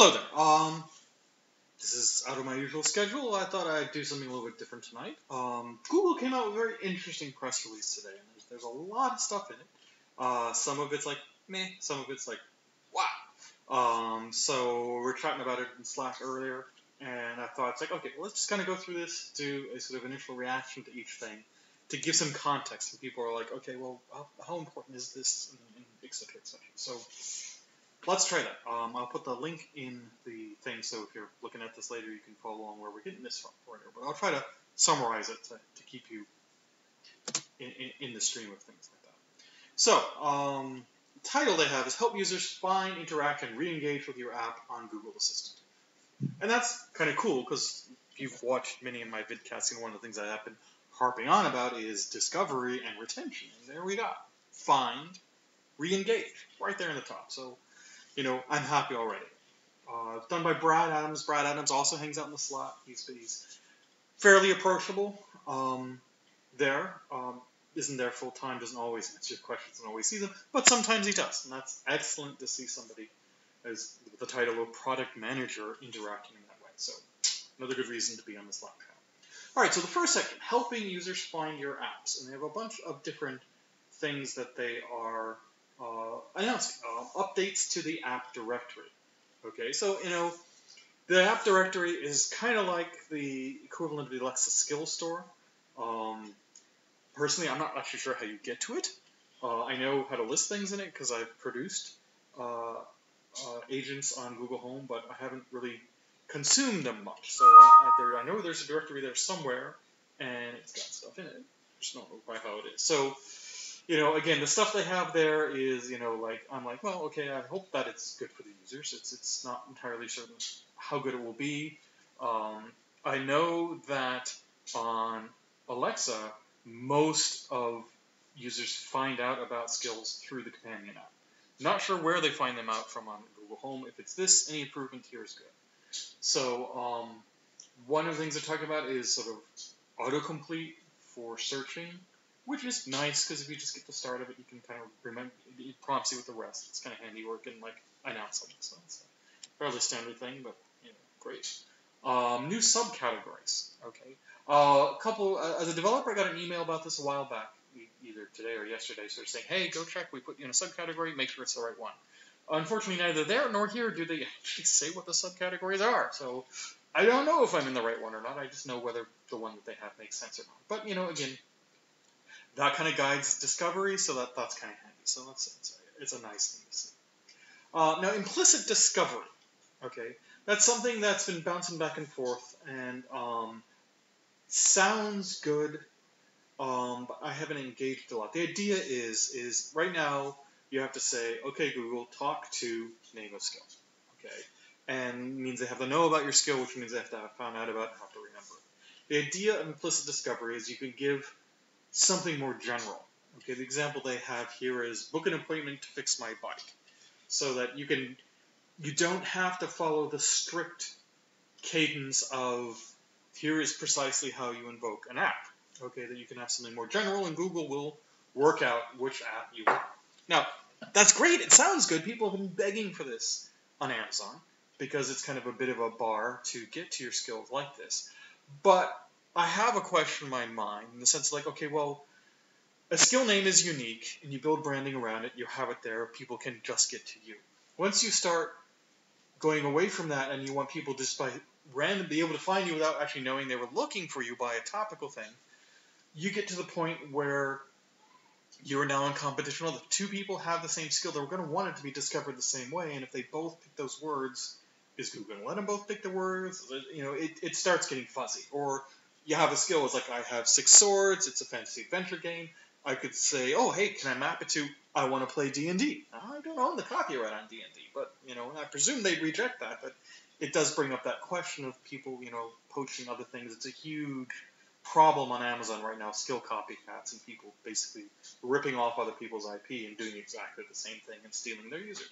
Hello there. This is out of my usual schedule. I thought I'd do something a little bit different tonight. Google came out with a very interesting press release today, and there's a lot of stuff in it. Some of it's like meh, some of it's like wow. So we're chatting about it in Slack earlier, and I thought it's like, okay, well, let's just kind of go through this, do a sort of initial reaction to each thing, to give some context. And people are like, okay, well, how important is this, and et cetera, et cetera. So let's try that. I'll put the link in the thing, so if you're looking at this later, you can follow along where we're getting this from. But I'll try to summarize it to keep you in the stream of things like that. So, the title they have is Help Users Find, Interact, and Re-engage with Your App on Google Assistant. And that's kind of cool, because if you've watched many of my vidcasts, one of the things I have been harping on about is discovery and retention. And there we go. Find, re-engage, right there in the top. So, I'm happy already. It's done by Brad Adams. Brad Adams also hangs out in the Slack. He's fairly approachable there. Isn't there full time, doesn't always answer your questions, doesn't always see them, but sometimes he does. And that's excellent to see somebody as the title of product manager interacting in that way. So another good reason to be on the Slack channel. All right, so the first section, helping users find your apps. And they have a bunch of different things that they are announced. Updates to the app directory. Okay, so, the app directory is kind of like the equivalent of the Alexa skill store. Personally, I'm not actually sure how you get to it. I know how to list things in it because I've produced agents on Google Home, but I haven't really consumed them much. So I know there's a directory there somewhere, and it's got stuff in it. I just don't know quite how it is. So, again, the stuff they have there is, I'm like, well, okay, I hope that it's good for the users. It's not entirely certain how good it will be. I know that on Alexa, most of users find out about skills through the companion app. Not sure where they find them out from on Google Home. If it's this, any improvement here is good. So one of the things they're talking about is sort of autocomplete for searching, which is nice because if you just get the start of it, you can kind of remember. It prompts you with the rest. It's kind of handy working like announce something. So it's a fairly standard thing, but great. New subcategories. Okay. As a developer, I got an email about this a while back, either today or yesterday, sort of saying, hey, go check, we put you in a subcategory, make sure it's the right one. Unfortunately, neither there nor here do they actually say what the subcategories are, so I don't know if I'm in the right one or not. I just know whether the one that they have makes sense or not. But, again, that kind of guides discovery, so that's kind of handy. So it's a nice thing to see. Now, implicit discovery, okay? That's something that's been bouncing back and forth, and sounds good, but I haven't engaged a lot. The idea is right now you have to say, okay, Google, talk to name of skill, okay? And it means they have to know about your skill, which means they have to have found out about it and have to remember it. The idea of implicit discovery is you can give something more general. Okay, the example they have here is book an appointment to fix my bike, so that you don't have to follow the strict cadence of here is precisely how you invoke an app. Okay, that you can have something more general, and Google will work out which app you want. Now, that's great. It sounds good. People have been begging for this on Amazon because it's kind of a bit of a bar to get to your skills like this. But I have a question in my mind in the sense like, okay, well, a skill name is unique, and you build branding around it, you have it there, people can just get to you. Once you start going away from that and you want people just by random be able to find you without actually knowing they were looking for you by a topical thing, you get to the point where you are now in competition. Well, if two people have the same skill, they're going to want it to be discovered the same way, and if they both pick those words, is Google going to let them both pick the words? It starts getting fuzzy. Or you have a skill, it's like I have 6 swords, it's a fantasy adventure game. I could say, oh, hey, can I map it to I want to play D&D? I don't own the copyright on D&D, but, I presume they'd reject that, but it does bring up that question of people, poaching other things. It's a huge problem on Amazon right now, skill copycats, and people basically ripping off other people's IP and doing exactly the same thing and stealing their users.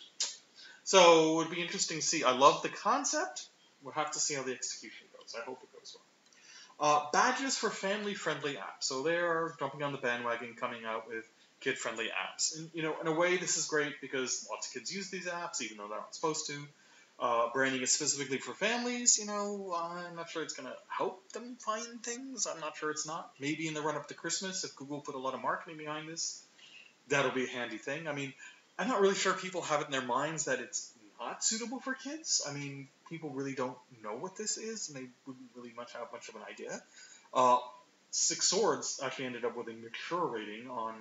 So it would be interesting to see. I love the concept. We'll have to see how the execution goes. I hope it goes well. Badges for family-friendly apps. So they are jumping on the bandwagon, coming out with kid-friendly apps. And, in a way, this is great because lots of kids use these apps, even though they're not supposed to. Branding it specifically for families, I'm not sure it's going to help them find things. I'm not sure it's not. Maybe in the run-up to Christmas, if Google put a lot of marketing behind this, that'll be a handy thing. I mean, I'm not really sure people have it in their minds that it's not suitable for kids. I mean, people really don't know what this is, and they wouldn't really have much of an idea. Six Swords actually ended up with a mature rating on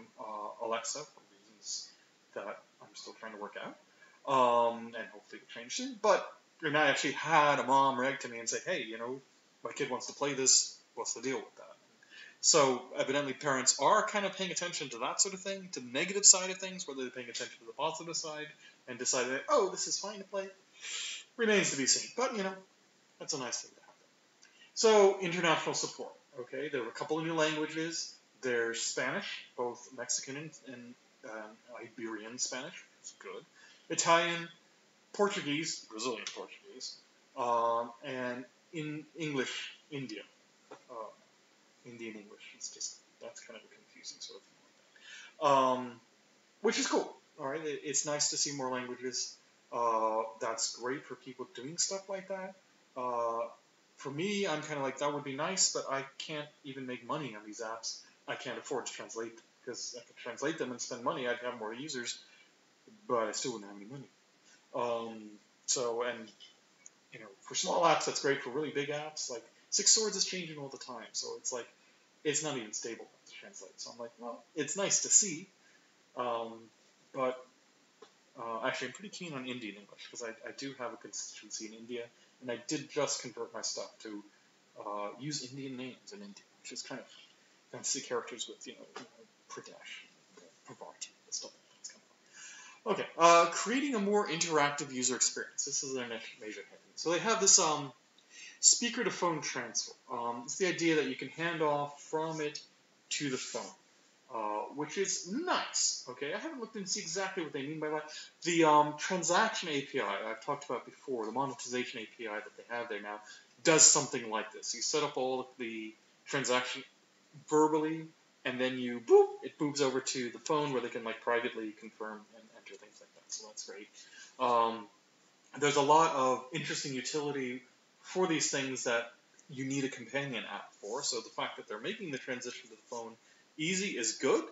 Alexa for reasons that I'm still trying to work out. And hopefully it'll change soon. But I actually had a mom write to me and say, hey, my kid wants to play this. What's the deal with that? So evidently parents are kind of paying attention to that sort of thing, to the negative side of things, whether they're paying attention to the positive side, and decided that, oh, this is fine to play, remains to be seen. But, that's a nice thing to have. So international support. Okay, there were a couple of new languages. There's Spanish, both Mexican and Iberian Spanish, which is good. Italian, Portuguese, Brazilian Portuguese, and in English, India. Indian English. That's kind of a confusing sort of thing like that. Which is cool. All right, it's nice to see more languages. That's great for people doing stuff like that. For me, I'm kind of like, that would be nice, but I can't even make money on these apps. I can't afford to translate them, because if I could translate them and spend money, I'd have more users, but I still wouldn't have any money. For small apps, that's great. For really big apps, like Six Swords is changing all the time, so it's like, it's not even stable to translate. So I'm like, well, it's nice to see, but actually I'm pretty keen on Indian English, because I do have a constituency in India, and I did just convert my stuff to use Indian names in India, which is kind of fancy characters with, Pradesh, Pravarti, stuff like that. It's kind of fun. Okay, creating a more interactive user experience. This is their next major heading. So they have this speaker to phone transfer. It's the idea that you can hand off from it to the phone, which is nice. Okay, I haven't looked into see exactly what they mean by that. The transaction API I've talked about before, the monetization API that they have there now, does something like this. You set up all the transaction verbally, and then it moves over to the phone where they can privately confirm and enter things like that. So that's great. There's a lot of interesting utility for these things that you need a companion app for. So the fact that they're making the transition to the phone easy is good,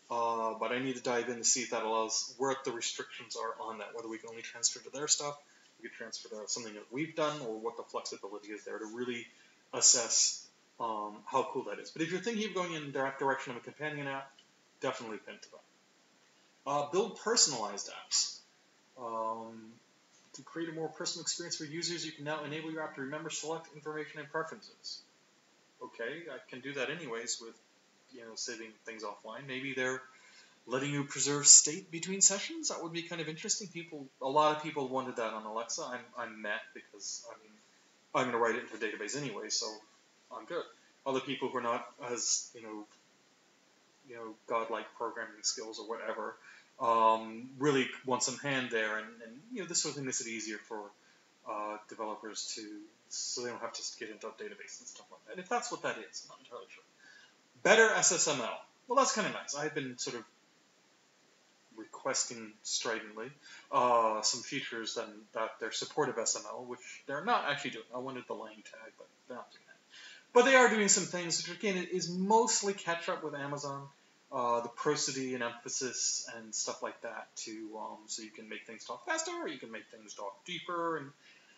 but I need to dive in to see if that allows what the restrictions are on that, whether we can only transfer to their stuff, we can transfer to something that we've done, or what the flexibility is there to really assess how cool that is. But if you're thinking of going in the direction of a companion app, definitely pin to that. Build personalized apps. To create a more personal experience for users, you can now enable your app to remember select information and preferences. Okay, I can do that anyways with, saving things offline. Maybe they're letting you preserve state between sessions. That would be kind of interesting. A lot of people wanted that on Alexa. I'm meh, because I'm going to write it into a database anyway, so I'm good. Other people who are not as godlike programming skills or whatever, really want some hand there, and this sort of thing makes it easier for developers so they don't have to get into a database and stuff like that. If that's what that is, I'm not entirely sure. Better SSML. Well, that's kind of nice. I've been sort of requesting stridently some features that they're supportive SML, which they're not actually doing. I wanted the lang tag, but they're not doing that. But they are doing some things, which again is mostly catch up with Amazon. The prosody and emphasis and stuff like that so you can make things talk faster, or you can make things talk deeper and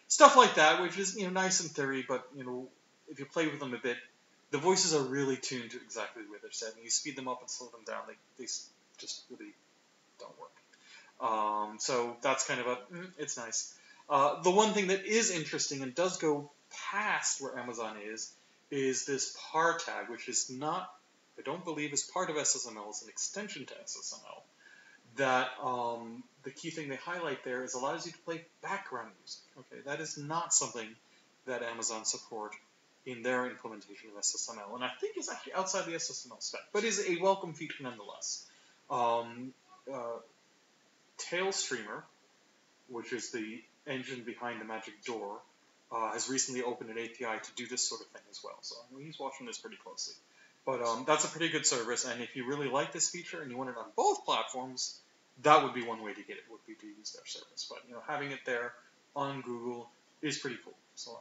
stuff like that, which is nice in theory, but if you play with them a bit, the voices are really tuned to exactly where they're set, and you speed them up and slow them down, they just really don't work. So that's kind of it's nice. The one thing that is interesting and does go past where Amazon is this par tag, which is not, I don't believe, is part of SSML. It's an extension to SSML. That the key thing they highlight there is allows you to play background music. Okay, that is not something that Amazon support in their implementation of SSML, and I think it's actually outside the SSML spec, but is a welcome feature nonetheless. Tailstreamer, which is the engine behind the Magic Door, has recently opened an API to do this sort of thing as well. So he's watching this pretty closely. But that's a pretty good service, and if you really like this feature and you want it on both platforms, that would be one way to get it, would be to use their service. But having it there on Google is pretty cool. So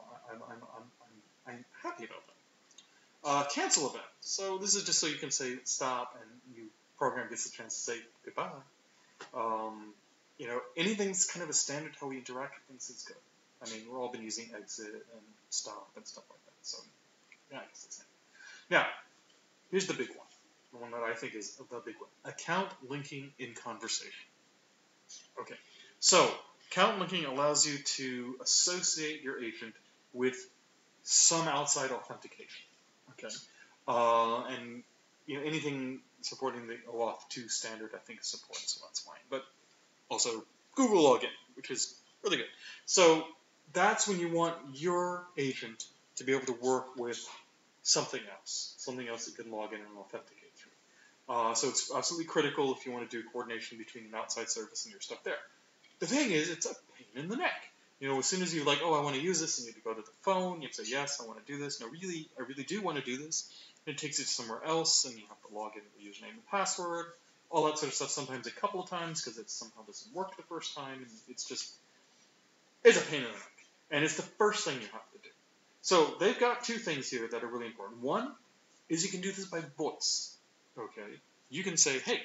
I'm happy about that. Cancel event. So this is just so you can say stop and you program gets a chance to say goodbye. Anything's kind of a standard how we interact with things is good. I mean, we've all been using exit and stop and stuff like that. So yeah, I guess it's the same. Now, here's the big one. The one that I think is the big one. Account linking in conversation. Okay. So account linking allows you to associate your agent with some outside authentication. Okay. And anything supporting the OAuth 2 standard, I think, supports, so that's fine. But also Google login, which is really good. So that's when you want your agent to be able to work with something else that you can log in and authenticate through. So it's absolutely critical if you want to do coordination between an outside service and your stuff there. The thing is, it's a pain in the neck. As soon as you're like, oh, I want to use this, and you have to go to the phone, you have to say, yes, I want to do this. No, I really do want to do this. And it takes you to somewhere else, and you have to log in with your username and password, all that sort of stuff, sometimes a couple of times, because it somehow doesn't work the first time, and it's a pain in the neck. And it's the first thing you have to do. So they've got two things here that are really important. One is you can do this by voice. Okay? You can say, hey,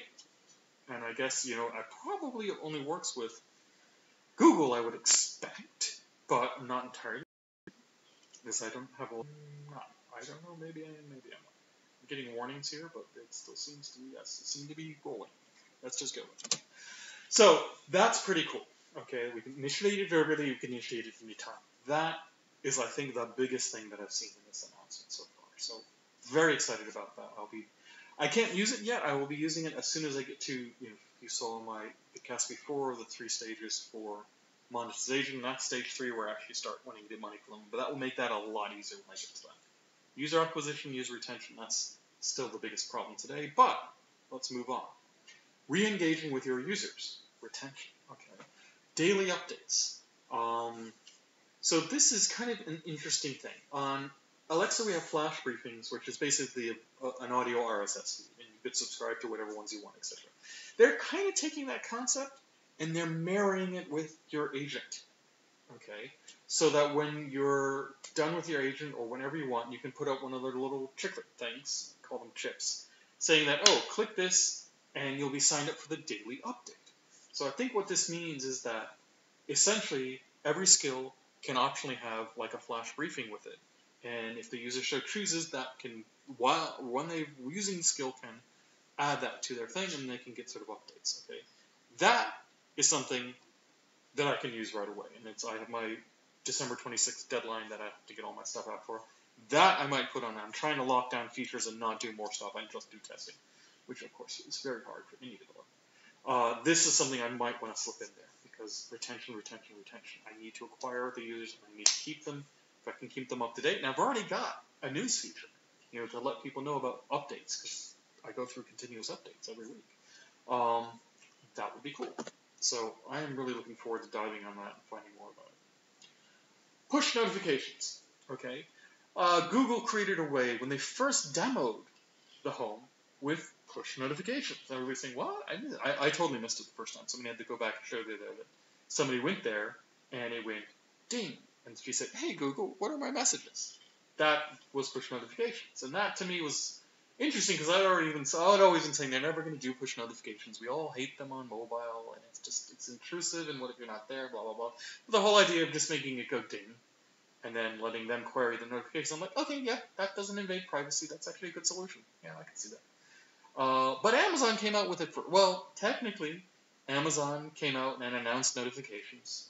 and I guess, it probably only works with Google, I would expect, but not entirely. Because I don't have I don't know, maybe I'm not. I'm getting warnings here, but it still seems to be, yes, it seemed to be rolling. Let's just go with it. So that's pretty cool. Okay, we can initiate it verbally, we can initiate it anytime. That is, I think, the biggest thing that I've seen in this announcement so far. So very excited about that. I can't use it yet. I will be using it as soon as I get to, you saw the cast before, the 3 stages for monetization. That's stage 3 where I actually start wanting to get money from them. But that will make that a lot easier when I get to that. User acquisition, user retention, that's still the biggest problem today. But let's move on. Re-engaging with your users. Retention. Okay. Daily updates. So this is kind of an interesting thing. On Alexa, we have flash briefings, which is basically an audio RSS feed, and you could subscribe to whatever ones you want, etc. They're kind of taking that concept and they're marrying it with your agent. Okay, so that when you're done with your agent or whenever you want, you can put out one of their little chiclet things, call them chips, saying that, oh, click this and you'll be signed up for the daily update. So I think what this means is that essentially every skill can optionally have like a flash briefing with it. And if the user so chooses, that can, when they're using the skill, can add that to their thing and they can get sort of updates. Okay, that is something that I can use right away. And I have my December 26th deadline that I have to get all my stuff out for. That I might put on. I'm trying to lock down features and not do more stuff. I just do testing, which of course is very hard for any developer. This is something I might want to slip in there because retention. I need to acquire the users and I need to keep them. If I can keep them up to date. Now I've already got a news feature, to let people know about updates because I go through continuous updates every week. That would be cool. So I am really looking forward to diving on that and finding more about it. Push notifications. Okay. Google created a way when they first demoed the home with push notifications. Everybody's saying, what? I totally missed it the first time. Somebody had to go back and show that somebody went there and it went ding. And she said, hey, Google, what are my messages? That was push notifications. And that to me was interesting because I'd always been saying they're never going to do push notifications. We all hate them on mobile and it's intrusive and what if you're not there, blah, blah, blah. But the whole idea of just making it go ding and then letting them query the notifications, I'm like, okay, yeah, that doesn't invade privacy. That's actually a good solution. Yeah, I can see that. But Amazon came out with it technically, Amazon came out and announced notifications.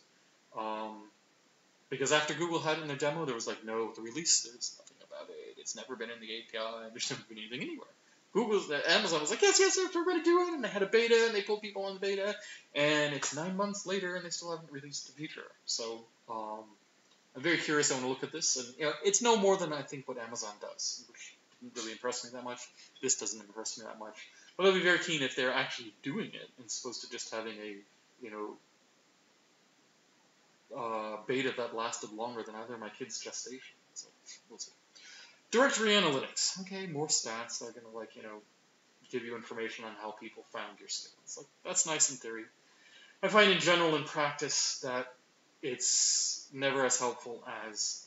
Because after Google had it in their demo, there was like, no, the release, there's nothing about it. It's never been in the API. There's never been anything anywhere. Amazon was like, yes, we're going to do it. And they had a beta, and they pulled people on the beta. And it's 9 months later, and they still haven't released the feature. So I'm very curious. I want to look at this. And it's no more than I think what Amazon does, which didn't really impress me that much. This doesn't impress me that much. But I'll be very keen if they're actually doing it, as opposed to just having a, beta that lasted longer than either of my kids' gestation. So we'll see. Directory analytics. Okay, more stats. They're going to give you information on how people found your skills. That's nice in theory. I find in general in practice that it's never as helpful as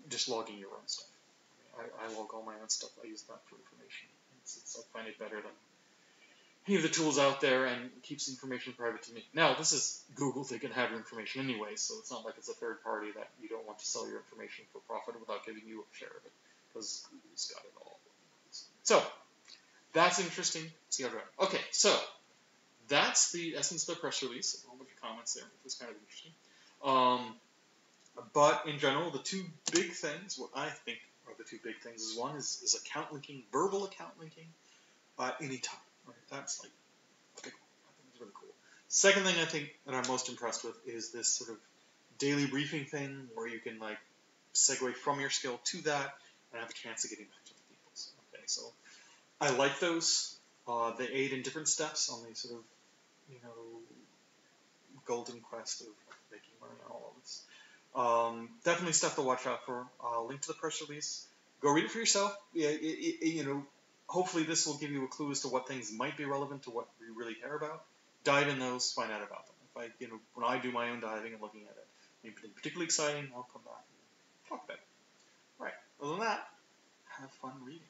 just logging your own stuff. I log all my own stuff. I use that for information. I find it better than any of the tools out there, and it keeps information private to me. Now, this is Google. They can have your information anyway, so it's not like it's a third party that you don't want to sell your information for profit without giving you a share of it, because Google's got it all. So, that's interesting. See how it goes. Okay, so that's the essence of the press release. A whole bunch of comments there, which was kind of interesting. But in general, the two big things, what I think are the two big things, is one is account linking, verbal account linking, anytime. Right? That's like a big one. I think it's really cool. Second thing I think that I'm most impressed with is this sort of daily briefing thing where you can like segue from your skill to that and have a chance of getting back to the people's. Okay, so I like those. They aid in different steps on the sort of, golden quest of making money and all of this. Definitely stuff to watch out for. Link to the press release. Go read it for yourself. Hopefully this will give you a clue as to what things might be relevant to what we really care about. Dive in those, find out about them. When I do my own diving and looking at it, anything particularly exciting, I'll come back and talk about it. All right. Other than that, have fun reading.